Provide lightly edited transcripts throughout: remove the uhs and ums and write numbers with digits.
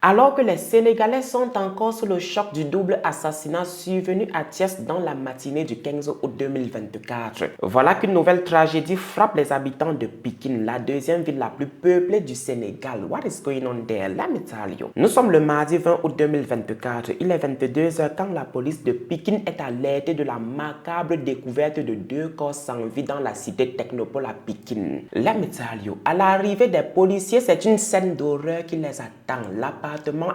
Alors que les Sénégalais sont encore sous le choc du double assassinat survenu à Thiès dans la matinée du 15 août 2024, voilà qu'une nouvelle tragédie frappe les habitants de Pikine, la deuxième ville la plus peuplée du Sénégal. What is going on there? Let me tell you. Nous sommes le mardi 20 août 2024. Il est 22 h quand la police de Pikine est alertée de la macabre découverte de deux corps sans vie dans la cité Technopole à Pikine. Let me tell you. À l'arrivée des policiers, c'est une scène d'horreur qui les attend. L'appartement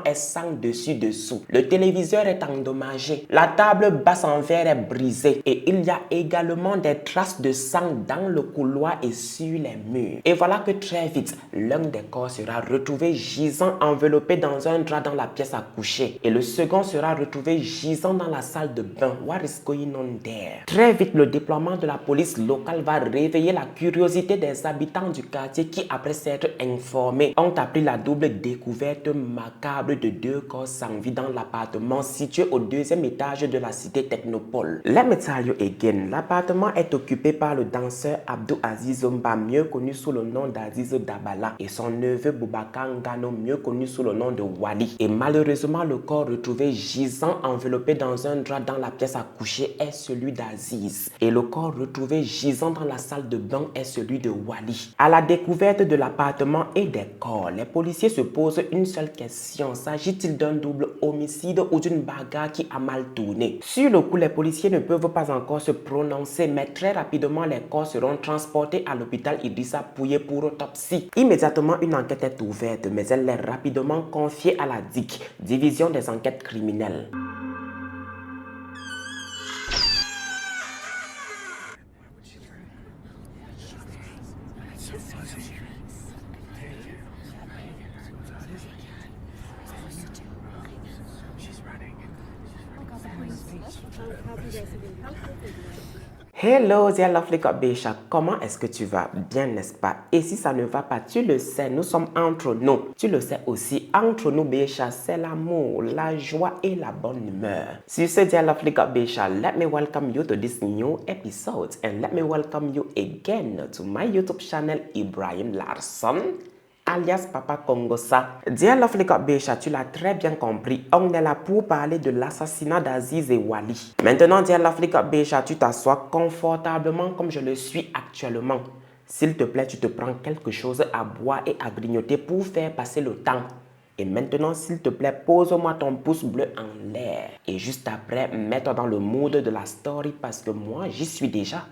est sang dessus-dessous. Le téléviseur est endommagé. La table basse en verre est brisée. Et il y a également des traces de sang dans le couloir et sur les murs. Et voilà que très vite, l'un des corps sera retrouvé gisant enveloppé dans un drap dans la pièce à coucher. Et le second sera retrouvé gisant dans la salle de bain. What is going on there? Très vite, le déploiement de la police locale va réveiller la curiosité des habitants du quartier qui, après s'être informés, ont appris la double découverte macabre de deux corps sans vie dans l'appartement situé au deuxième étage de la cité Technopole. Let me tell you again, l'appartement est occupé par le danseur Abdou Aziz Zomba, mieux connu sous le nom d'Aziz Dabala, et son neveu Boubacar Ngano, mieux connu sous le nom de Wali. Et malheureusement, le corps retrouvé gisant enveloppé dans un drap dans la pièce à coucher est celui d'Aziz. Et le corps retrouvé gisant dans la salle de bain est celui de Wali. À la découverte de l'appartement et des corps, les policiers se posent une seule question. S'agit-il d'un double homicide ou d'une bagarre qui a mal tourné? Sur le coup, les policiers ne peuvent pas encore se prononcer, mais très rapidement, les corps seront transportés à l'hôpital Idrissa Pouye pour autopsie. Immédiatement, une enquête est ouverte, mais elle est rapidement confiée à la DIC, Division des enquêtes criminelles. Hello, dear lovely Besha, comment est-ce que tu vas? Bien, n'est-ce pas? Et si ça ne va pas, tu le sais, nous sommes entre nous. Tu le sais aussi, entre nous, Besha, c'est l'amour, la joie et la bonne humeur. Sur ce, dear lovely Besha, let me welcome you to this new episode and let me welcome you again to my YouTube channel, Ibrahim Larson, alias Papa Kongosa. Dear lovely Besha, tu l'as très bien compris, on est là pour parler de l'assassinat d'Aziz et Wali. Maintenant, dear lovely Besha, tu t'assois confortablement comme je le suis actuellement. S'il te plaît, tu te prends quelque chose à boire et à grignoter pour faire passer le temps. Et maintenant, s'il te plaît, pose-moi ton pouce bleu en l'air. Et juste après, mets-toi dans le mood de la story parce que moi, j'y suis déjà.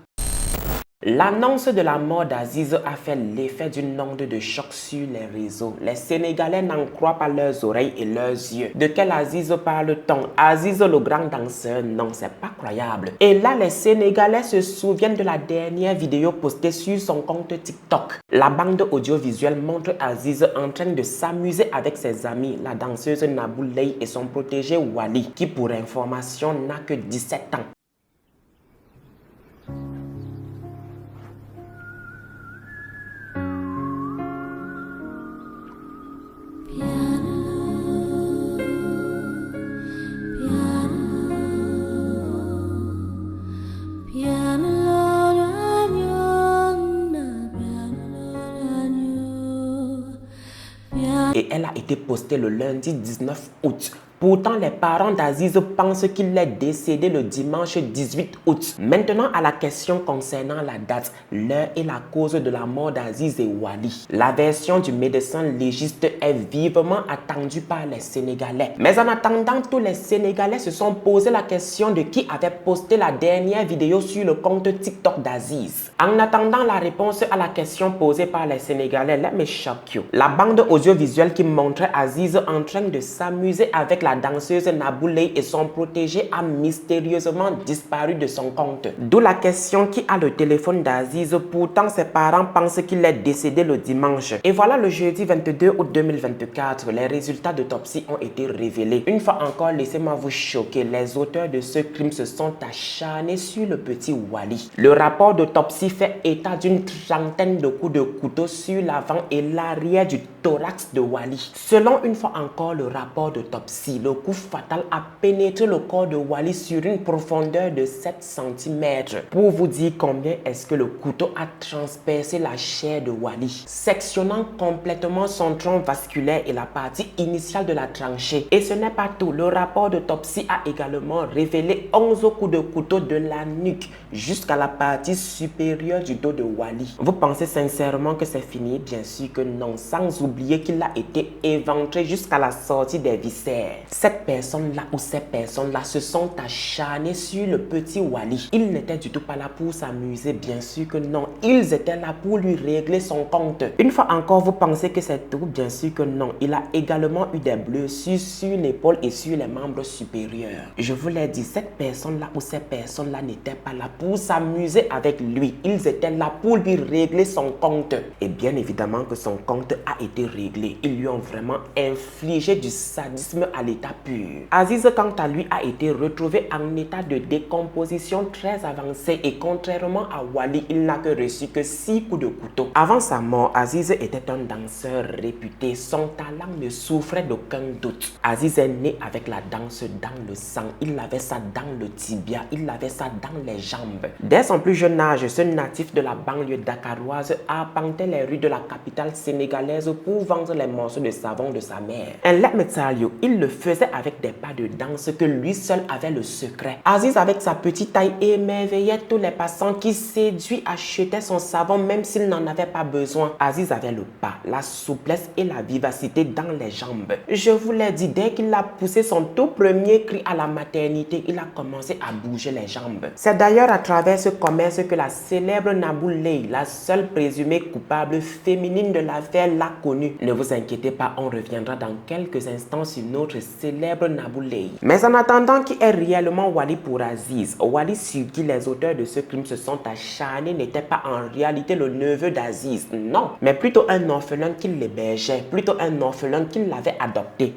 L'annonce de la mort d'Aziz a fait l'effet d'une onde de choc sur les réseaux. Les Sénégalais n'en croient pas leurs oreilles et leurs yeux. De quel Aziz parle-t-on? Aziz le grand danseur? Non, c'est pas croyable. Et là, les Sénégalais se souviennent de la dernière vidéo postée sur son compte TikTok. La bande audiovisuelle montre Aziz en train de s'amuser avec ses amis, la danseuse Nabou Leye et son protégé Wali, qui pour information n'a que 17 ans. Et elle a été postée le lundi 19 août. Pourtant, les parents d'Aziz pensent qu'il est décédé le dimanche 18 août. Maintenant, à la question concernant la date, l'heure et la cause de la mort d'Aziz et Wali. La version du médecin légiste est vivement attendue par les Sénégalais. Mais en attendant, tous les Sénégalais se sont posé la question de qui avait posté la dernière vidéo sur le compte TikTok d'Aziz. En attendant la réponse à la question posée par les Sénégalais, let me shock you. La bande audiovisuelle qui montrait Aziz en train de s'amuser avec la danseuse Nabou Leye et son protégé a mystérieusement disparu de son compte. D'où la question qui a le téléphone d'Aziz. Pourtant, ses parents pensent qu'il est décédé le dimanche. Et voilà le jeudi 22 août 2024. Les résultats d'autopsie ont été révélés. Une fois encore, laissez-moi vous choquer. Les auteurs de ce crime se sont acharnés sur le petit Wali. Le rapport d'autopsie fait état d'une trentaine de coups de couteau sur l'avant et l'arrière du thorax de Wali. Selon une fois encore le rapport d'autopsie, le coup fatal a pénétré le corps de Wally sur une profondeur de 7 cm. Pour vous dire combien est-ce que le couteau a transpercé la chair de Wally, sectionnant complètement son tronc vasculaire et la partie initiale de la tranchée. Et ce n'est pas tout, le rapport d'autopsie a également révélé 11 coups de couteau de la nuque jusqu'à la partie supérieure du dos de Wally. Vous pensez sincèrement que c'est fini? Bien sûr que non, sans oublier qu'il a été éventré jusqu'à la sortie des viscères. Cette personne-là ou ces personnes-là se sont acharnées sur le petit Wally. Ils n'étaient du tout pas là pour s'amuser, bien sûr que non. Ils étaient là pour lui régler son compte. Une fois encore, vous pensez que c'est tout? Bien sûr que non. Il a également eu des blessures sur l'épaule et sur les membres supérieurs. Je vous l'ai dit, cette personne-là ou ces personnes-là n'étaient pas là pour s'amuser avec lui. Ils étaient là pour lui régler son compte. Et bien évidemment que son compte a été réglé. Ils lui ont vraiment infligé du sadisme à l'état pur. Aziz, quant à lui, a été retrouvé en état de décomposition très avancé et contrairement à Wally, il n'a que reçu que 6 coups de couteau. Avant sa mort, Aziz était un danseur réputé. Son talent ne souffrait d'aucun doute. Aziz est né avec la danse dans le sang. Il avait ça dans le tibia, il avait ça dans les jambes. Dès son plus jeune âge, ce natif de la banlieue dakaroise arpentait les rues de la capitale sénégalaise pour vendre les morceaux de savon de sa mère. Un let me tell you, il le faisait avec des pas de danse que lui seul avait le secret. Aziz, avec sa petite taille, émerveillait tous les passants qui, séduits, achetaient son savon même s'ils n'en avaient pas besoin. Aziz avait le pas, la souplesse et la vivacité dans les jambes. Je vous l'ai dit, dès qu'il a poussé son tout premier cri à la maternité, il a commencé à bouger les jambes. C'est d'ailleurs à travers ce commerce que la célèbre Nabou Leye, la seule présumée coupable féminine de l'affaire, l'a connue. Ne vous inquiétez pas, on reviendra dans quelques instants sur notre célèbre Nabou Leye. Mais en attendant, qui est réellement Wally pour Aziz? Wally sur qui les auteurs de ce crime se sont acharnés n'était pas en réalité le neveu d'Aziz, non, mais plutôt un orphelin qui l'hébergeait, plutôt un orphelin qui l'avait adopté.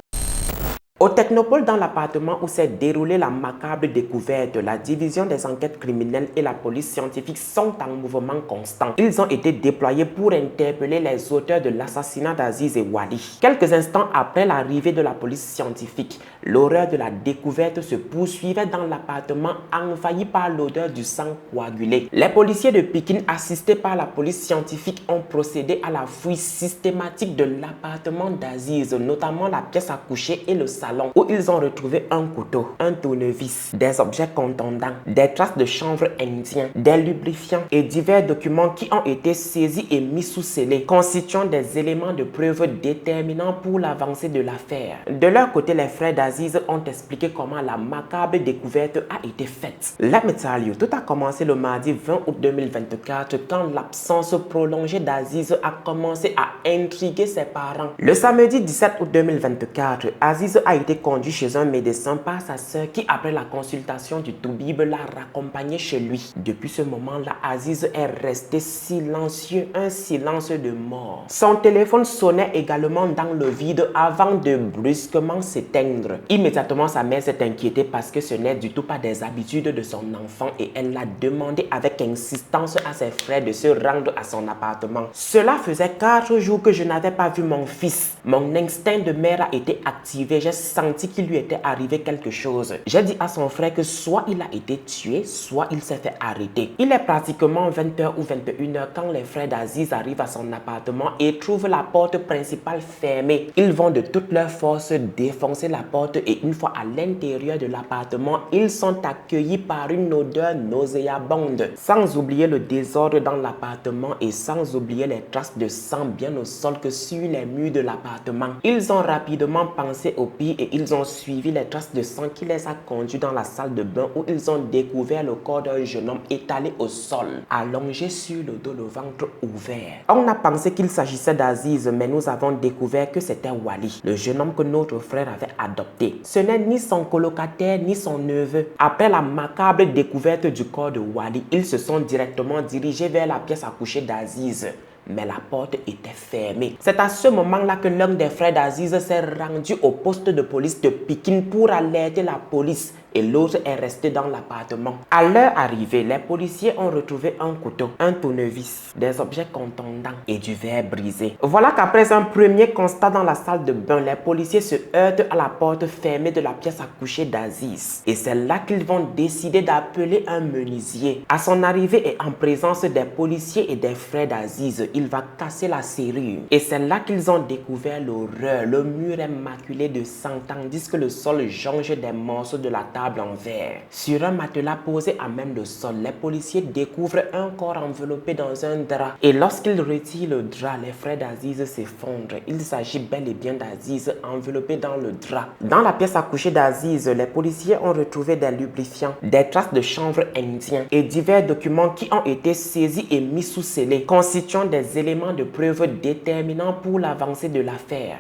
Au Technopole, dans l'appartement où s'est déroulée la macabre découverte, la division des enquêtes criminelles et la police scientifique sont en mouvement constant. Ils ont été déployés pour interpeller les auteurs de l'assassinat d'Aziz et Wally. Quelques instants après l'arrivée de la police scientifique, l'horreur de la découverte se poursuivait dans l'appartement envahi par l'odeur du sang coagulé. Les policiers de Pikine, assistés par la police scientifique, ont procédé à la fouille systématique de l'appartement d'Aziz, notamment la pièce à coucher et le salon, où ils ont retrouvé un couteau, un tournevis, des objets contondants, des traces de chanvre indien, des lubrifiants et divers documents qui ont été saisis et mis sous scellé, constituant des éléments de preuve déterminants pour l'avancée de l'affaire. De leur côté, les frères d'Aziz ont expliqué comment la macabre découverte a été faite. Let me tell you, tout a commencé le mardi 20 août 2024 quand l'absence prolongée d'Aziz a commencé à intriguer ses parents. Le samedi 17 août 2024, Aziz a été conduit chez un médecin par sa sœur qui, après la consultation du toubib, l'a raccompagné chez lui. Depuis ce moment-là, Aziz est resté silencieux, un silence de mort. Son téléphone sonnait également dans le vide avant de brusquement s'éteindre. Immédiatement, sa mère s'est inquiétée parce que ce n'est du tout pas des habitudes de son enfant et elle l'a demandé avec insistance à ses frères de se rendre à son appartement. Cela faisait 4 jours que je n'avais pas vu mon fils. Mon instinct de mère a été activé. J'ai senti qu'il lui était arrivé quelque chose. J'ai dit à son frère que soit il a été tué, soit il s'est fait arrêter. Il est pratiquement 20h ou 21h quand les frères d'Aziz arrivent à son appartement et trouvent la porte principale fermée. Ils vont de toute leur force défoncer la porte et une fois à l'intérieur de l'appartement, ils sont accueillis par une odeur nauséabonde. Sans oublier le désordre dans l'appartement et sans oublier les traces de sang bien au sol que sur les murs de l'appartement. Ils ont rapidement pensé au pire et ils ont suivi les traces de sang qui les a conduits dans la salle de bain où ils ont découvert le corps d'un jeune homme étalé au sol, allongé sur le dos, le ventre ouvert. On a pensé qu'il s'agissait d'Aziz, mais nous avons découvert que c'était Wally, le jeune homme que notre frère avait adopté. Ce n'est ni son colocataire ni son neveu. Après la macabre découverte du corps de Wally, ils se sont directement dirigés vers la pièce à coucher d'Aziz. Mais la porte était fermée. C'est à ce moment-là que l'un des frères d'Aziz s'est rendu au poste de police de Pikine pour alerter la police. et l'autre est resté dans l'appartement. À leur arrivée, les policiers ont retrouvé un couteau, un tournevis, des objets contondants et du verre brisé. Voilà qu'après un premier constat dans la salle de bain, les policiers se heurtent à la porte fermée de la pièce à coucher d'Aziz. Et c'est là qu'ils vont décider d'appeler un menuisier. À son arrivée et en présence des policiers et des frères d'Aziz, il va casser la serrure. Et c'est là qu'ils ont découvert l'horreur. Le mur est maculé de sang tandis que le sol jonche des morceaux de la table en verre. Sur un matelas posé à même le sol, les policiers découvrent un corps enveloppé dans un drap. Et lorsqu'ils retirent le drap, les frères d'Aziz s'effondrent. Il s'agit bel et bien d'Aziz enveloppé dans le drap. Dans la pièce à coucher d'Aziz, les policiers ont retrouvé des lubrifiants, des traces de chanvre indien et divers documents qui ont été saisis et mis sous scellé, constituant des éléments de preuve déterminants pour l'avancée de l'affaire.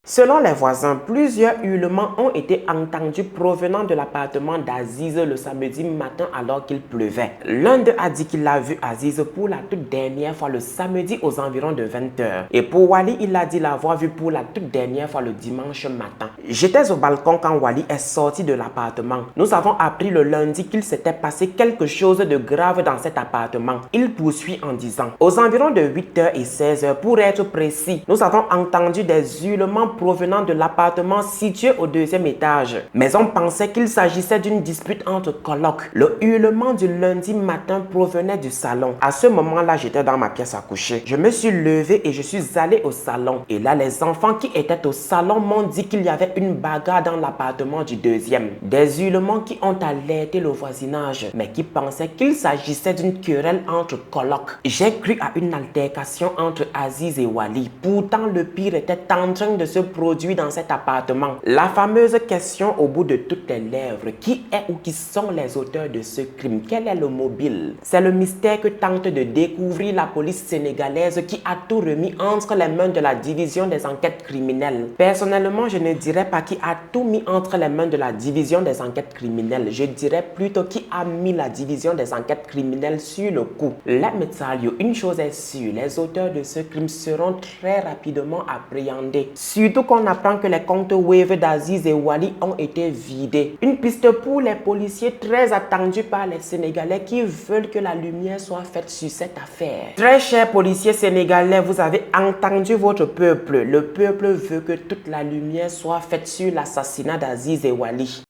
Selon les voisins, plusieurs hurlements ont été entendus provenant de l'appartement d'Aziz le samedi matin alors qu'il pleuvait. L'un d'eux a dit qu'il a vu Aziz pour la toute dernière fois le samedi aux environs de 20 h. Et pour Wally, il a dit l'avoir vu pour la toute dernière fois le dimanche matin. J'étais au balcon quand Wally est sorti de l'appartement. Nous avons appris le lundi qu'il s'était passé quelque chose de grave dans cet appartement. Il poursuit en disant, aux environs de 8 h et 16 h pour être précis, nous avons entendu des hurlements provenant de l'appartement situé au 2e étage. Mais on pensait qu'il s'agissait d'une dispute entre colocs. Le hurlement du lundi matin provenait du salon. À ce moment-là, j'étais dans ma pièce à coucher. Je me suis levé et je suis allé au salon. Et là, les enfants qui étaient au salon m'ont dit qu'il y avait une bagarre dans l'appartement du 2e. Des hurlements qui ont alerté le voisinage, mais qui pensaient qu'il s'agissait d'une querelle entre colocs. J'ai cru à une altercation entre Aziz et Wally. Pourtant, le pire était en train de se produit dans cet appartement. La fameuse question au bout de toutes les lèvres, qui est ou qui sont les auteurs de ce crime? Quel est le mobile? C'est le mystère que tente de découvrir la police sénégalaise qui a tout remis entre les mains de la division des enquêtes criminelles. Personnellement, je ne dirais pas qui a tout mis entre les mains de la division des enquêtes criminelles. Je dirais plutôt qui a mis la division des enquêtes criminelles sur le coup. Let me tell you, une chose est sûre, les auteurs de ce crime seront très rapidement appréhendés. Surtout qu'on apprend que les comptes Wave d'Aziz et Wally ont été vidés. Une piste pour les policiers très attendue par les Sénégalais qui veulent que la lumière soit faite sur cette affaire. Très chers policiers sénégalais, vous avez entendu votre peuple. Le peuple veut que toute la lumière soit faite sur l'assassinat d'Aziz et Wally.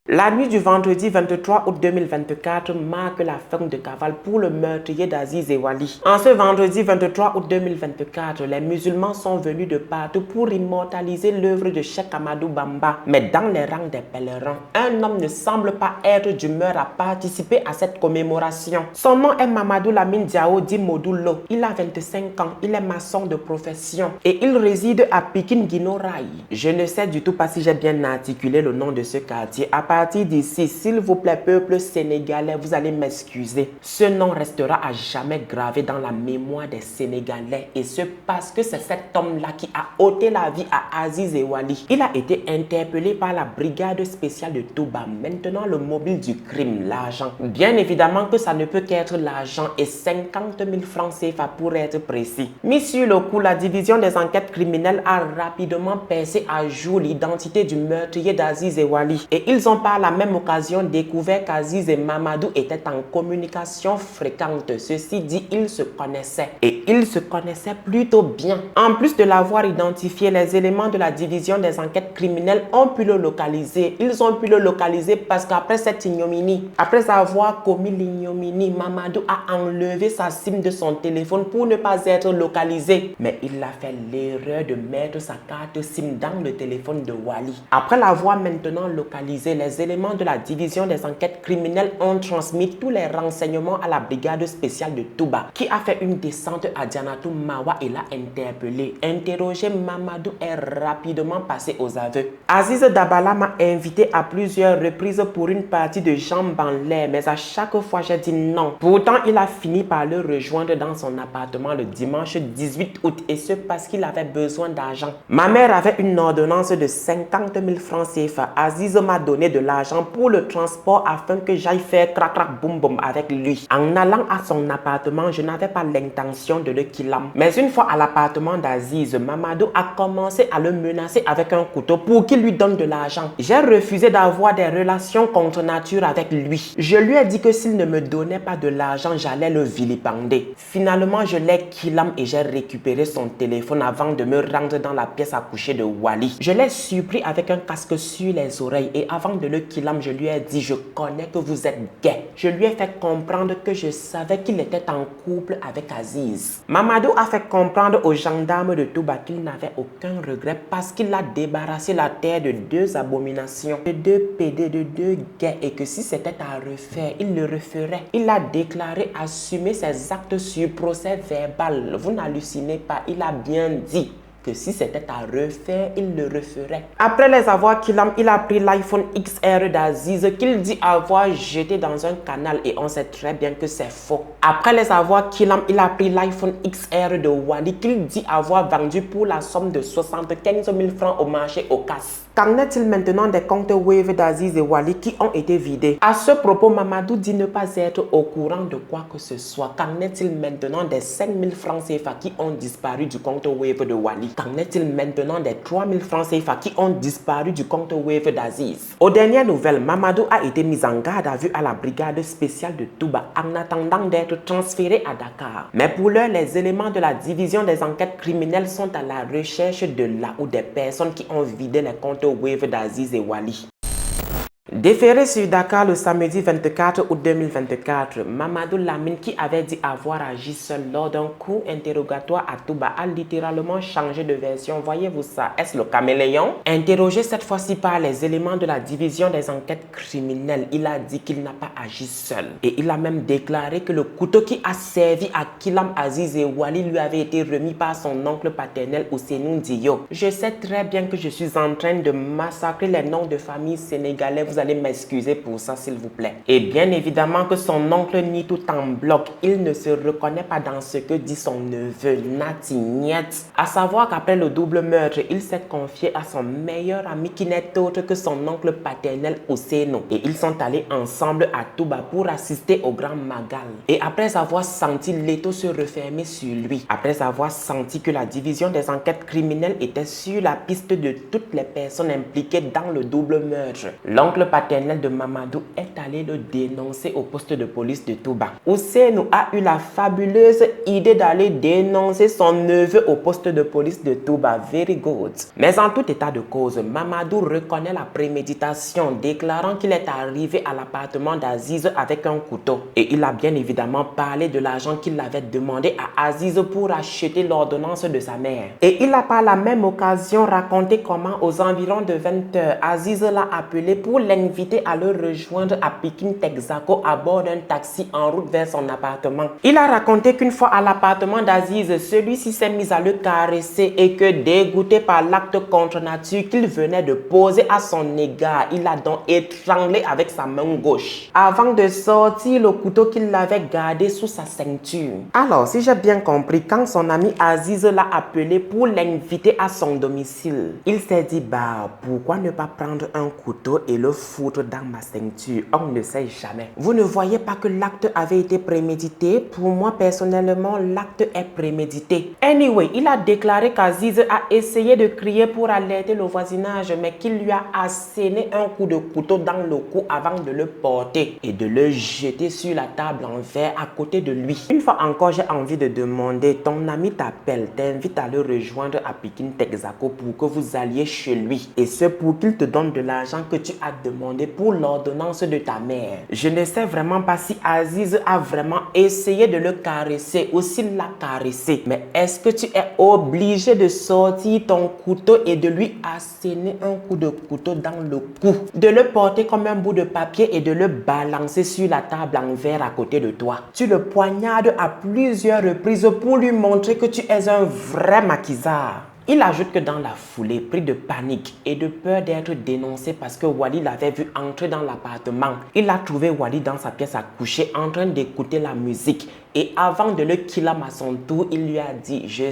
La nuit du vendredi 23 août 2024 marque la fin de cavale pour le meurtrier d'Aziz et Wally. En ce vendredi 23 août 2024, les musulmans sont venus de partout pour immortaliser l'œuvre de Cheikh Amadou Bamba. Mais dans les rangs des pèlerins, un homme ne semble pas être d'humeur à participer à cette commémoration. Son nom est Mamadou Lamine Diao dit Modulo. Il a 25 ans, il est maçon de profession et il réside à Pikine Guino Rail. Je ne sais du tout pas si j'ai bien articulé le nom de ce quartier. À partir d'ici, s'il vous plaît, peuple sénégalais, vous allez m'excuser. Ce nom restera à jamais gravé dans la mémoire des Sénégalais. Et ce parce que c'est cet homme-là qui a ôté la vie à Aziz et Wally. Il a été interpellé par la brigade spéciale de Touba. Maintenant, le mobile du crime, l'argent. Bien évidemment que ça ne peut qu'être l'argent et 50 000 francs CFA pour être précis. Mis sur le coup, la division des enquêtes criminelles a rapidement percé à jour l'identité du meurtrier d'Aziz et Wally. Et ils ont par la même occasion découvert qu'Aziz et Mamadou étaient en communication fréquente. Ceci dit, ils se connaissaient. Et ils se connaissaient plutôt bien. En plus de l'avoir identifié, les éléments de la division des enquêtes criminelles ont pu le localiser. Ils ont pu le localiser parce qu'après cette ignominie, après avoir commis l'ignominie, Mamadou a enlevé sa SIM de son téléphone pour ne pas être localisé. Mais il a fait l'erreur de mettre sa carte SIM dans le téléphone de Wally. Après l'avoir maintenant localisé, les éléments de la division des enquêtes criminelles ont transmis tous les renseignements à la brigade spéciale de Touba, qui a fait une descente à Dianatou Mawa et l'a interpellé. Interrogé, Mamadou est rapidement passé aux aveux. Aziz Dabala m'a invité à plusieurs reprises pour une partie de jambes en l'air, mais à chaque fois j'ai dit non. Pourtant, il a fini par le rejoindre dans son appartement le dimanche 18 août et ce parce qu'il avait besoin d'argent. Ma mère avait une ordonnance de 50 000 francs CFA. Aziz m'a donné de l'argent pour le transport afin que j'aille faire crac crac boum boum avec lui. En allant à son appartement, je n'avais pas l'intention de le killam. Mais une fois à l'appartement d'Aziz, Mamadou a commencé à le menacer avec un couteau pour qu'il lui donne de l'argent. J'ai refusé d'avoir des relations contre nature avec lui. Je lui ai dit que s'il ne me donnait pas de l'argent, j'allais le vilipender. Finalement, je l'ai killam et j'ai récupéré son téléphone avant de me rendre dans la pièce à coucher de Wally. Je l'ai surpris avec un casque sur les oreilles et avant de le killam, je lui ai dit « Je connais que vous êtes gay ». Je lui ai fait comprendre que je savais qu'il était en couple avec Aziz. Mamadou a fait comprendre aux gendarmes de Touba qu'il n'avait aucun regret parce qu'il a débarrassé la terre de 2 abominations, de 2 PD, de 2 gays et que si c'était à refaire, il le referait. Il a déclaré assumer ses actes sur procès verbal. Vous n'hallucinez pas, il a bien dit que si c'était à refaire, il le referait. Après les avoir killam, il a pris l'iPhone XR d'Aziz qu'il dit avoir jeté dans un canal et on sait très bien que c'est faux. Après les avoir killam, il a pris l'iPhone XR de Wally qu'il dit avoir vendu pour la somme de 75 000 francs au marché aux casses. Qu'en est-il maintenant des comptes Wave d'Aziz et Wally qui ont été vidés? À ce propos, Mamadou dit ne pas être au courant de quoi que ce soit. Qu'en est-il maintenant des 5 000 francs CFA qui ont disparu du compte Wave de Wally? Qu'en est-il maintenant des 3 000 francs CFA qui ont disparu du compte Wave d'Aziz? Aux dernières nouvelles, Mamadou a été mis en garde à vue à la brigade spéciale de Touba en attendant d'être transféré à Dakar. Mais pour l'heure, les éléments de la division des enquêtes criminelles sont à la recherche de là où des personnes qui ont vidé les comptes Wave d'Aziz et Wally. Déféré sur Dakar le samedi 24 août 2024, Mamadou Lamine, qui avait dit avoir agi seul lors d'un court interrogatoire à Touba, a littéralement changé de version. Voyez-vous ça? Est-ce le caméléon? Interrogé cette fois-ci par les éléments de la division des enquêtes criminelles, il a dit qu'il n'a pas agi seul. Et il a même déclaré que le couteau qui a servi à Killam Aziz et Wally lui avait été remis par son oncle paternel Ousseynou Diyo. Je sais très bien que je suis en train de massacrer les noms de famille sénégalais. Vous allez m'excuser pour ça, s'il vous plaît. Et bien évidemment que son oncle nie tout en bloc. Il ne se reconnaît pas dans ce que dit son neveu, Nati Niet. À savoir qu'après le double meurtre, il s'est confié à son meilleur ami qui n'est autre que son oncle paternel Ousseynou. Et ils sont allés ensemble à Touba pour assister au grand Magal. Et après avoir senti l'étau se refermer sur lui, après avoir senti que la division des enquêtes criminelles était sur la piste de toutes les personnes impliquées dans le double meurtre, l'oncle paternel de Mamadou est allé le dénoncer au poste de police de Touba. Ousseynou a eu la fabuleuse idée d'aller dénoncer son neveu au poste de police de Touba. Very good. Mais en tout état de cause, Mamadou reconnaît la préméditation, déclarant qu'il est arrivé à l'appartement d'Aziz avec un couteau. Et il a bien évidemment parlé de l'argent qu'il avait demandé à Aziz pour acheter l'ordonnance de sa mère. Et il a par la même occasion raconté comment aux environs de 20 h, Aziz l'a appelé pour l'inviter à le rejoindre à Pikine Texaco à bord d'un taxi en route vers son appartement. Il a raconté qu'une fois à l'appartement d'Aziz, celui-ci s'est mis à le caresser et que dégoûté par l'acte contre nature qu'il venait de poser à son égard, il a donc étranglé avec sa main gauche avant de sortir le couteau qu'il avait gardé sous sa ceinture. Alors, si j'ai bien compris, quand son ami Aziz l'a appelé pour l'inviter à son domicile, il s'est dit, bah, pourquoi ne pas prendre un couteau et le foutre dans ma ceinture? On ne sait jamais. Vous ne voyez pas que l'acte avait été prémédité? Pour moi, personnellement, l'acte est prémédité. Anyway, il a déclaré qu'Aziz a essayé de crier pour alerter le voisinage, mais qu'il lui a asséné un coup de couteau dans le cou avant de le porter et de le jeter sur la table en verre à côté de lui. Une fois encore, j'ai envie de demander, ton ami t'appelle, t'invite à le rejoindre à Pikine Texaco pour que vous alliez chez lui. Et c'est pour qu'il te donne de l'argent que tu as demandé pour l'ordonnance de ta mère. Je ne sais vraiment pas si Aziz a vraiment essayé de le caresser ou s'il l'a caressé. Mais est-ce que tu es obligé de sortir ton couteau et de lui asséner un coup de couteau dans le cou, de le porter comme un bout de papier et de le balancer sur la table en verre à côté de toi? Tu le poignardes à plusieurs reprises pour lui montrer que tu es un vrai maquisard. Il ajoute que dans la foulée, pris de panique et de peur d'être dénoncé parce que Wally l'avait vu entrer dans l'appartement, il a trouvé Wally dans sa pièce à coucher en train d'écouter la musique. Et avant de le killam à son tour, il lui a dit « Je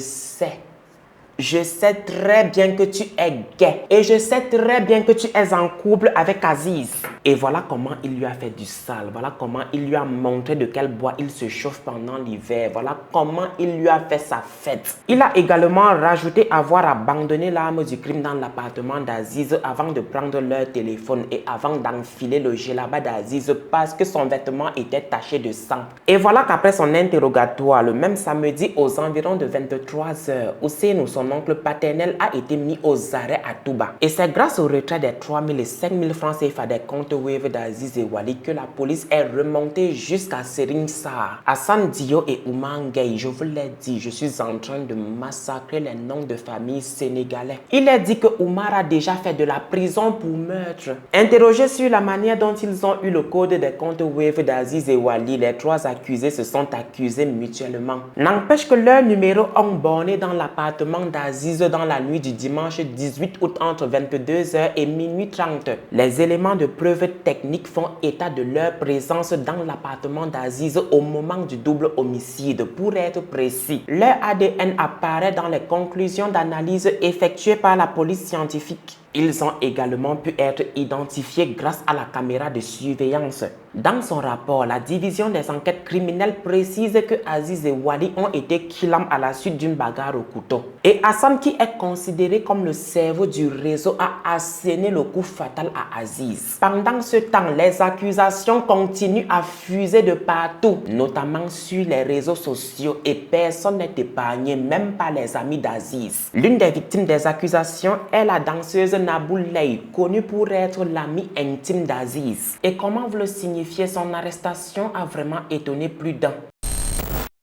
sais très bien que tu es gay et je sais très bien que tu es en couple avec Aziz. Et voilà comment il lui a fait du sale. Voilà comment il lui a montré de quel bois il se chauffe pendant l'hiver. Voilà comment il lui a fait sa fête. Il a également rajouté avoir abandonné l'arme du crime dans l'appartement d'Aziz avant de prendre leur téléphone et avant d'enfiler le djellaba d'Aziz parce que son vêtement était taché de sang. Et voilà qu'après son interrogatoire, le même samedi aux environs de 23 h, Ousseynou, son oncle paternel, a été mis aux arrêts à Touba. Et c'est grâce au retrait des 3 000 et 5 000 francs CFA des comptes Wave d'Aziz et Wali que la police est remontée jusqu'à Serigne Sarr. Hassan Dio et Oumar Gueye, je vous l'ai dit, je suis en train de massacrer les noms de famille sénégalais. Il est dit que Oumar a déjà fait de la prison pour meurtre. Interrogé sur la manière dont ils ont eu le code des comptes Wave d'Aziz et Wali, les 3 accusés se sont accusés mutuellement. N'empêche que leurs numéros ont borné dans l'appartement d'Aziz dans la nuit du dimanche 18 août entre 22 h et minuit 30. Les éléments de preuve techniques font état de leur présence dans l'appartement d'Aziz au moment du double homicide. Pour être précis, leur ADN apparaît dans les conclusions d'analyse effectuées par la police scientifique. Ils ont également pu être identifiés grâce à la caméra de surveillance. Dans son rapport, la division des enquêtes criminelles précise que Aziz et Wali ont été killés à la suite d'une bagarre au couteau. Et Hassan, qui est considéré comme le cerveau du réseau, a asséné le coup fatal à Aziz. Pendant ce temps, les accusations continuent à fuser de partout, notamment sur les réseaux sociaux, et personne n'est épargné, même pas les amis d'Aziz. L'une des victimes des accusations est la danseuse Nabou Leye, connue pour être l'amie intime d'Aziz. Et comment vous le signifiez, son arrestation a vraiment étonné plus d'un.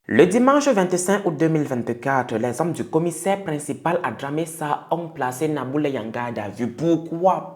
Le dimanche 25 août 2024, les hommes du commissaire principal à Dramé Sarr ont placé Nabou Leye en garde à vue. Pourquoi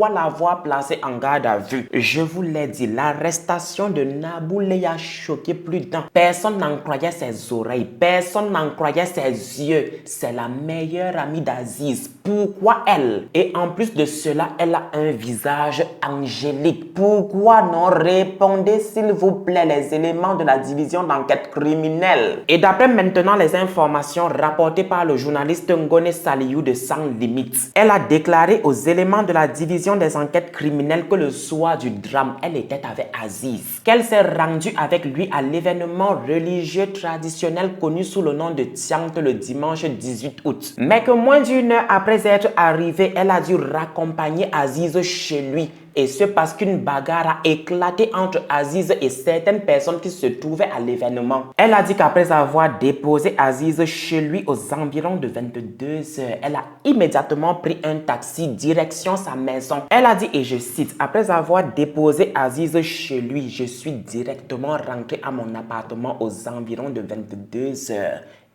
l'avoir placé en garde à vue? Je vous l'ai dit, l'arrestation de Nabou Leye a choqué plus d'un. Personne n'en croyait ses oreilles, personne n'en croyait ses yeux. C'est la meilleure amie d'Aziz. Pourquoi elle? Et en plus de cela, elle a un visage angélique. Pourquoi non? Répondez s'il vous plaît, les éléments de la division d'enquête criminelle. Et d'après maintenant les informations rapportées par le journaliste Ngone Saliou de Sans Limites, elle a déclaré aux éléments de la division des enquêtes criminelles que le soir du drame, elle était avec Aziz, qu'elle s'est rendue avec lui à l'événement religieux traditionnel connu sous le nom de Tiant le dimanche 18 août. Mais que moins d'une heure après être arrivée, elle a dû raccompagner Aziz chez lui. Et ce parce qu'une bagarre a éclaté entre Aziz et certaines personnes qui se trouvaient à l'événement. Elle a dit qu'après avoir déposé Aziz chez lui aux environs de 22 h, elle a immédiatement pris un taxi direction sa maison. Elle a dit, et je cite, « Après avoir déposé Aziz chez lui, je suis directement rentré à mon appartement aux environs de 22 h.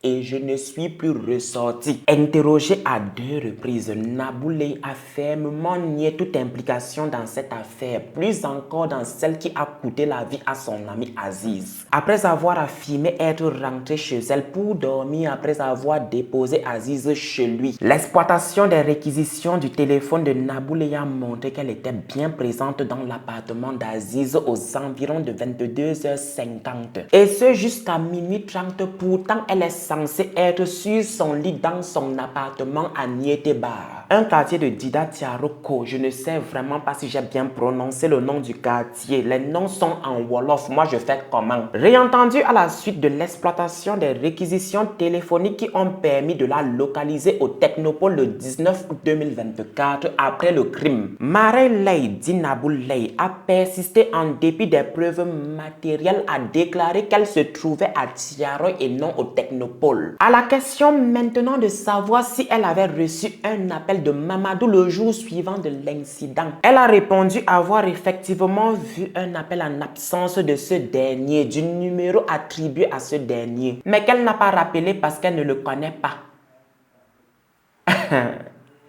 Et je ne suis plus ressorti. » Interrogé à 2 reprises, Nabou Leye a fermement nié toute implication dans cette affaire, plus encore dans celle qui a coûté la vie à son ami Aziz. Après avoir affirmé être rentré chez elle pour dormir après avoir déposé Aziz chez lui, l'exploitation des réquisitions du téléphone de Nabou Leye a montré qu'elle était bien présente dans l'appartement d'Aziz aux environs de 22 h 50. Et ce jusqu'à minuit 30. Pourtant, elle est censée être sur son lit dans son appartement à Niétébar, un quartier de Dida Tiaroko. Je ne sais vraiment pas si j'ai bien prononcé le nom du quartier. Les noms sont en Wolof. Moi, je fais comment? Réentendu à la suite de l'exploitation des réquisitions téléphoniques qui ont permis de la localiser au Technopole le 19 août 2024 après le crime, Maré Leye, dit Nabou Leye, a persisté en dépit des preuves matérielles à déclarer qu'elle se trouvait à Tiaroy et non au Technopole. À la question maintenant de savoir si elle avait reçu un appel de Mamadou le jour suivant de l'incident, elle a répondu avoir effectivement vu un appel en absence de ce dernier, du numéro attribué à ce dernier, mais qu'elle n'a pas rappelé parce qu'elle ne le connaît pas.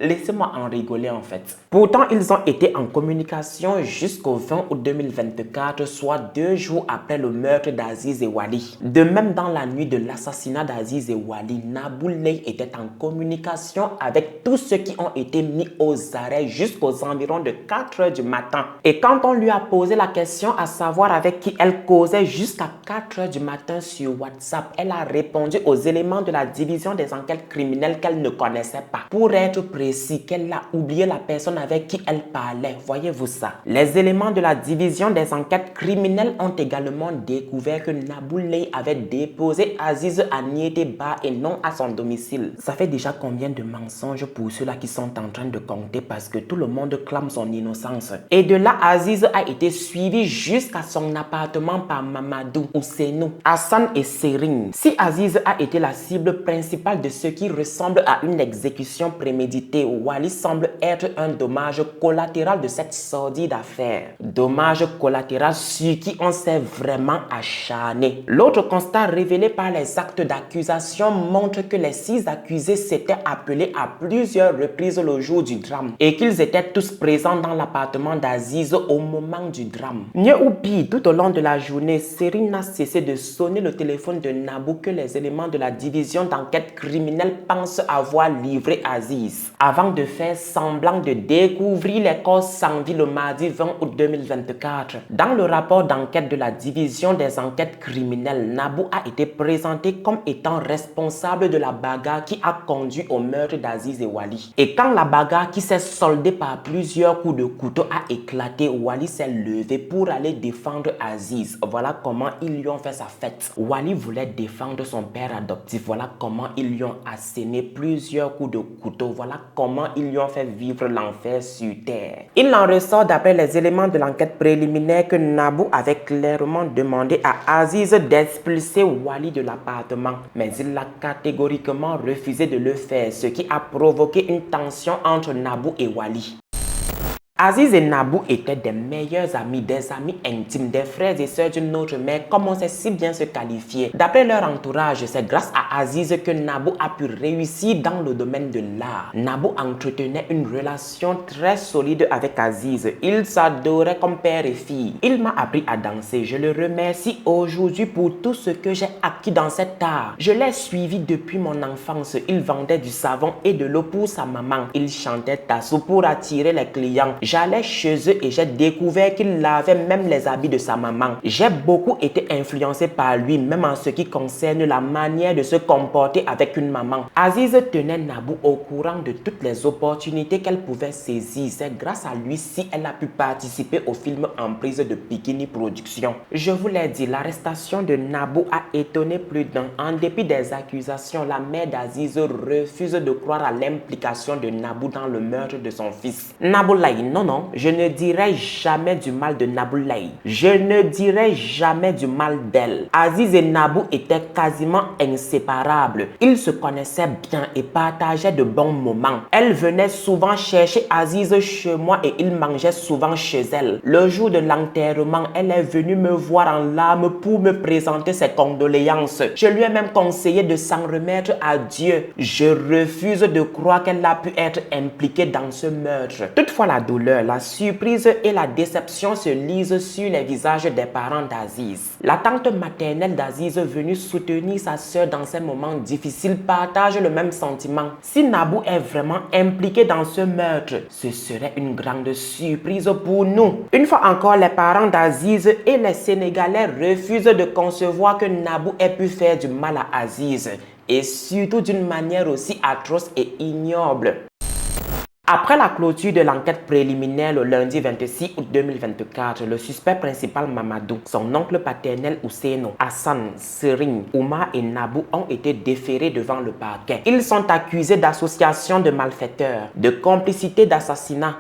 Laissez-moi en rigoler en fait. Pourtant, ils ont été en communication jusqu'au 20 août 2024, soit 2 jours après le meurtre d'Aziz et Wali. De même, dans la nuit de l'assassinat d'Aziz et Wali, Nabou Leye était en communication avec tous ceux qui ont été mis aux arrêts jusqu'aux environs de 4 h du matin. Et quand on lui a posé la question à savoir avec qui elle causait jusqu'à 4 h du matin sur WhatsApp, elle a répondu aux éléments de la division des enquêtes criminelles qu'elle ne connaissait pas. Pour être précis, précis qu'elle a oublié la personne avec qui elle parlait. Voyez-vous ça? Les éléments de la division des enquêtes criminelles ont également découvert que Nabou Leye avait déposé Aziz à Niété Ba et non à son domicile. Ça fait déjà combien de mensonges pour ceux-là qui sont en train de compter parce que tout le monde clame son innocence. Et de là, Aziz a été suivi jusqu'à son appartement par Mamadou, Ousseynou, Hassan et Serine. Si Aziz a été la cible principale de ce qui ressemble à une exécution préméditée, Wally semble être un dommage collatéral de cette sordide affaire. Dommage collatéral sur qui on s'est vraiment acharné. L'autre constat révélé par les actes d'accusation montre que les 6 accusés s'étaient appelés à plusieurs reprises le jour du drame et qu'ils étaient tous présents dans l'appartement d'Aziz au moment du drame. Mieux ou pire, tout au long de la journée, Serine n'a cessé de sonner le téléphone de Nabou que les éléments de la division d'enquête criminelle pensent avoir livré Aziz, avant de faire semblant de découvrir les corps sans vie le mardi 20 août 2024. Dans le rapport d'enquête de la division des enquêtes criminelles, Nabou a été présenté comme étant responsable de la bagarre qui a conduit au meurtre d'Aziz et Wally. Et quand la bagarre qui s'est soldée par plusieurs coups de couteau a éclaté, Wally s'est levé pour aller défendre Aziz. Voilà comment ils lui ont fait sa fête. Wally voulait défendre son père adoptif. Voilà comment ils lui ont asséné plusieurs coups de couteau. Voilà comment ils lui ont fait vivre l'enfer sur terre. Il en ressort d'après les éléments de l'enquête préliminaire que Nabou avait clairement demandé à Aziz d'expulser Wally de l'appartement. Mais il a catégoriquement refusé de le faire, ce qui a provoqué une tension entre Nabou et Wally. Aziz et Nabou étaient des meilleurs amis, des amis intimes, des frères et sœurs d'une autre mère, comme on sait si bien se qualifier. D'après leur entourage, c'est grâce à Aziz que Nabou a pu réussir dans le domaine de l'art. Nabou entretenait une relation très solide avec Aziz. Ils s'adoraient comme père et fille. Il m'a appris à danser. Je le remercie aujourd'hui pour tout ce que j'ai acquis dans cet art. Je l'ai suivi depuis mon enfance. Il vendait du savon et de l'eau pour sa maman. Il chantait tassou pour attirer les clients. J'allais chez eux et j'ai découvert qu'il lavait même les habits de sa maman. J'ai beaucoup été influencé par lui, même en ce qui concerne la manière de se comporter avec une maman. Aziz tenait Nabou au courant de toutes les opportunités qu'elle pouvait saisir. C'est grâce à lui si elle a pu participer au film Emprise de Pikini Production. Je vous l'ai dit, l'arrestation de Nabou a étonné plus d'un. En dépit des accusations, la mère d'Aziz refuse de croire à l'implication de Nabou dans le meurtre de son fils. Nabou Leye, non, je ne dirai jamais du mal de Nabou Leye. Je ne dirai jamais du mal d'elle. Aziz et Nabou étaient quasiment inséparables. Ils se connaissaient bien et partageaient de bons moments. Elle venait souvent chercher Aziz chez moi et il mangeait souvent chez elle. Le jour de l'enterrement, elle est venue me voir en larmes pour me présenter ses condoléances. Je lui ai même conseillé de s'en remettre à Dieu. Je refuse de croire qu'elle a pu être impliquée dans ce meurtre. Toutefois, la douleur, la surprise et la déception se lisent sur les visages des parents d'Aziz. La tante maternelle d'Aziz, venue soutenir sa sœur dans ces moments difficiles, partage le même sentiment. Si Nabou est vraiment impliqué dans ce meurtre, ce serait une grande surprise pour nous. Une fois encore, les parents d'Aziz et les Sénégalais refusent de concevoir que Nabou ait pu faire du mal à Aziz, et surtout d'une manière aussi atroce et ignoble. Après la clôture de l'enquête préliminaire le lundi 26 août 2024, le suspect principal Mamadou, son oncle paternel Ousseynou, Hassan, Serine, Oumar et Nabou ont été déférés devant le parquet. Ils sont accusés d'association de malfaiteurs, de complicité d'assassinat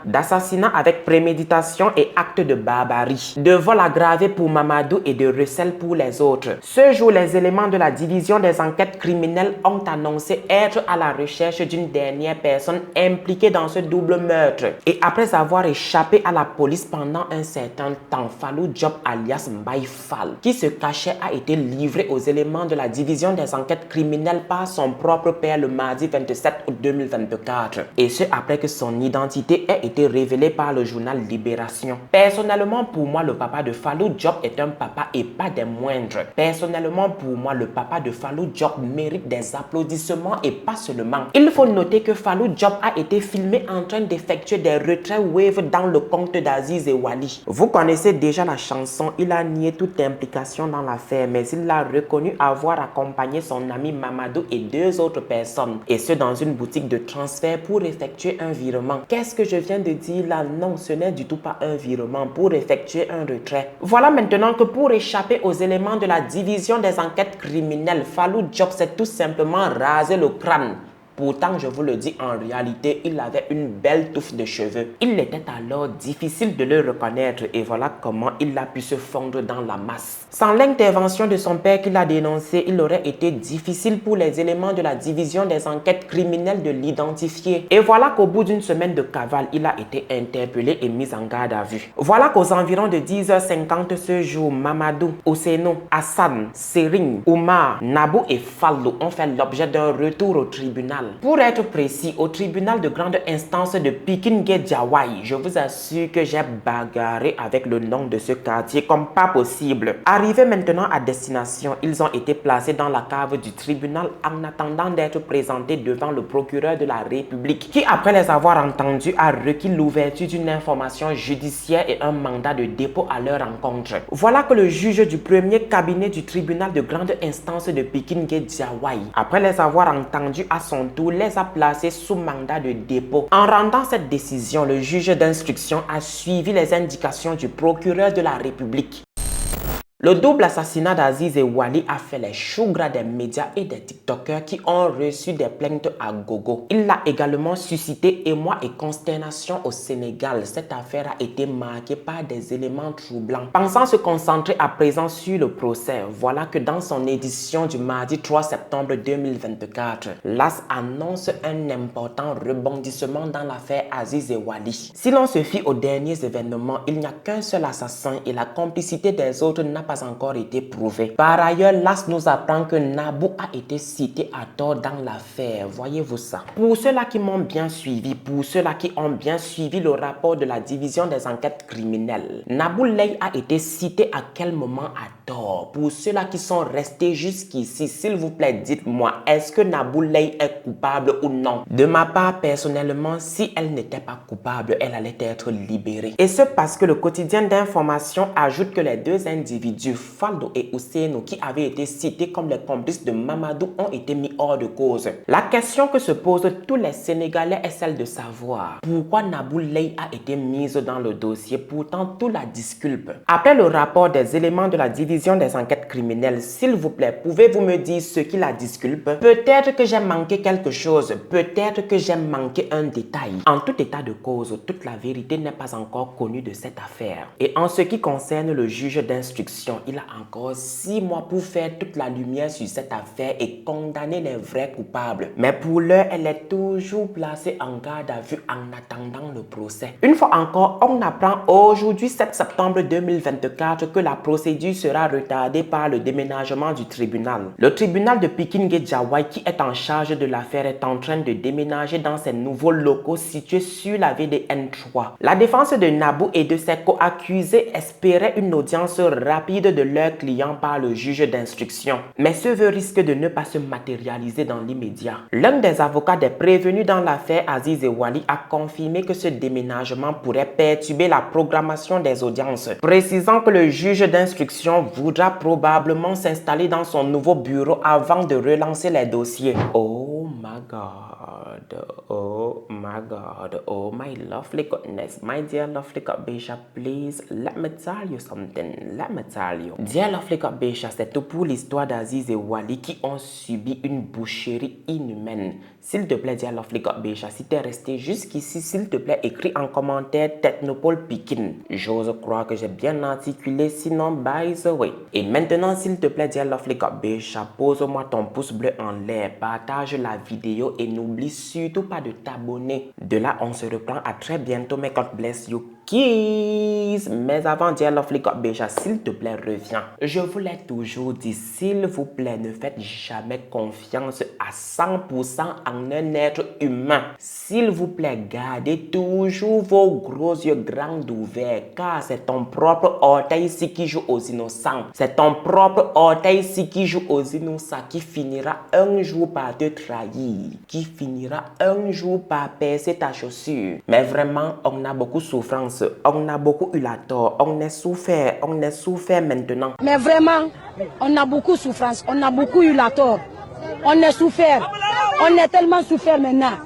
avec préméditation et acte de barbarie, de vol aggravé pour Mamadou et de recel pour les autres. Ce jour, les éléments de la division des enquêtes criminelles ont annoncé être à la recherche d'une dernière personne impliquée dans ce double meurtre. Et après avoir échappé à la police pendant un certain temps, Fallou Diop alias Mbaye Fall, qui se cachait, a été livré aux éléments de la division des enquêtes criminelles par son propre père le mardi 27 août 2024. Et ce après que son identité ait été révélée par le journal Libération. Personnellement, pour moi, le papa de Fallou Diop est un papa et pas des moindres. Personnellement, pour moi, le papa de Fallou Diop mérite des applaudissements et pas seulement. Il faut noter que Fallou Diop a été filmé en train d'effectuer des retraits Wave dans le compte d'Aziz et Wali. Vous connaissez déjà la chanson, il a nié toute implication dans l'affaire, mais il a reconnu avoir accompagné son ami Mamadou et 2 autres personnes, et ce dans une boutique de transfert pour effectuer un virement. Qu'est-ce que je viens de dire là? Non, ce n'est du tout pas un virement pour effectuer un retrait. Voilà maintenant que pour échapper aux éléments de la division des enquêtes criminelles, Fallou Diop s'est tout simplement rasé le crâne. Pourtant, je vous le dis, en réalité, il avait une belle touffe de cheveux. Il était alors difficile de le reconnaître et voilà comment il a pu se fondre dans la masse. Sans l'intervention de son père qu'il a dénoncé, il aurait été difficile pour les éléments de la division des enquêtes criminelles de l'identifier. Et voilà qu'au bout d'une semaine de cavale, il a été interpellé et mis en garde à vue. Voilà qu'aux environs de 10h50 ce jour, Mamadou, Ousseynou, Hassan, Sering, Oumar, Nabou et Fallou ont fait l'objet d'un retour au tribunal. Pour être précis, au tribunal de grande instance de Pikine Guédiawaye, je vous assure que j'ai bagarré avec le nom de ce quartier comme pas possible. Arrivés maintenant à destination, ils ont été placés dans la cave du tribunal en attendant d'être présentés devant le procureur de la République qui, après les avoir entendus, a requis l'ouverture d'une information judiciaire et un mandat de dépôt à leur encontre. Voilà que le juge du premier cabinet du tribunal de grande instance de Pikine Guédiawaye, après les avoir entendus à son tour, les a placés sous mandat de dépôt. En rendant cette décision, le juge d'instruction a suivi les indications du procureur de la République. Le double assassinat d'Aziz et Wali a fait les choux gras des médias et des TikTokers qui ont reçu des plaintes à gogo. Il a également suscité émoi et consternation au Sénégal. Cette affaire a été marquée par des éléments troublants. Pensant se concentrer à présent sur le procès, voilà que dans son édition du mardi 3 septembre 2024, l'AS annonce un important rebondissement dans l'affaire Aziz et Wali. Si l'on se fie aux derniers événements, il n'y a qu'un seul assassin et la complicité des autres n'a pas encore été prouvée. Par ailleurs, l'AS nous apprend que Nabou a été cité à tort dans l'affaire. Voyez-vous ça? Pour ceux-là qui m'ont bien suivi, pour ceux-là qui ont bien suivi le rapport de la division des enquêtes criminelles, Nabou Leye a été cité à quel moment à tort? Pour ceux-là qui sont restés jusqu'ici, s'il vous plaît, dites-moi, est-ce que Nabou Leye est coupable ou non? De ma part, personnellement, si elle n'était pas coupable, elle allait être libérée. Et ce parce que le quotidien d'information ajoute que les deux individus, Fallou et Ousseynou, qui avaient été cités comme les complices de Mamadou, ont été mis hors de cause. La question que se posent tous les Sénégalais est celle de savoir pourquoi Nabou Leye a été mise dans le dossier, pourtant tout la disculpe. Après le rapport des éléments de la division des enquêtes criminelles, s'il vous plaît, pouvez-vous me dire ce qui la disculpe? Peut-être que j'ai manqué quelque chose, peut-être que j'ai manqué un détail. En tout état de cause, toute la vérité n'est pas encore connue de cette affaire. Et en ce qui concerne le juge d'instruction, il a encore 6 mois pour faire toute la lumière sur cette affaire et condamner les vrais coupables. Mais pour l'heure, elle est toujours placée en garde à vue en attendant le procès. Une fois encore, on apprend aujourd'hui 7 septembre 2024 que la procédure sera retardée par le déménagement du tribunal. Le tribunal de Pikine Guédiawaye, qui est en charge de l'affaire, est en train de déménager dans ses nouveaux locaux situés sur la VDN 3. La défense de Nabou et de ses co-accusés espérait une audience rapide de leurs clients par le juge d'instruction. Mais ce vœu risque de ne pas se matérialiser dans l'immédiat. L'un des avocats des prévenus dans l'affaire Aziz et Wali a confirmé que ce déménagement pourrait perturber la programmation des audiences, précisant que le juge d'instruction voudra probablement s'installer dans son nouveau bureau avant de relancer les dossiers. Oh my God, oh my God, oh my lovely goodness, my dear lovely God Bishop, please let me tell you something, let me tell you. Dear lovely God Bishop, c'est tout pour l'histoire d'Aziz et Wali qui ont subi une boucherie inhumaine. S'il te plaît, dear lovely God Bishop, si t'es resté jusqu'ici, s'il te plaît, écris en commentaire Technopole Pikine. J'ose croire que j'ai bien articulé, sinon by the way. Et maintenant, s'il te plaît, dear lovely God Bishop, pose-moi ton pouce bleu en l'air, partage la vidéo et n'oublie surtout pas de t'abonner. De là, on se reprend à très bientôt, mais God bless you. Kiss. Mais avant, dear lovely God Bishop, s'il te plaît, reviens. Je vous l'ai toujours dit, s'il vous plaît, ne faites jamais confiance à 100% en un être humain. S'il vous plaît, gardez toujours vos gros yeux grands ouverts, car c'est ton propre orteil ici qui joue aux innocents. C'est ton propre orteil ici qui joue aux innocents qui finira un jour par te trahir, qui finira un jour par percé ta chaussure. Mais vraiment, on a beaucoup de souffrance, on a beaucoup eu la tort, on est souffert maintenant. Mais vraiment, on a beaucoup de souffrance, on a beaucoup eu la tort, on est souffert, on est tellement souffert maintenant.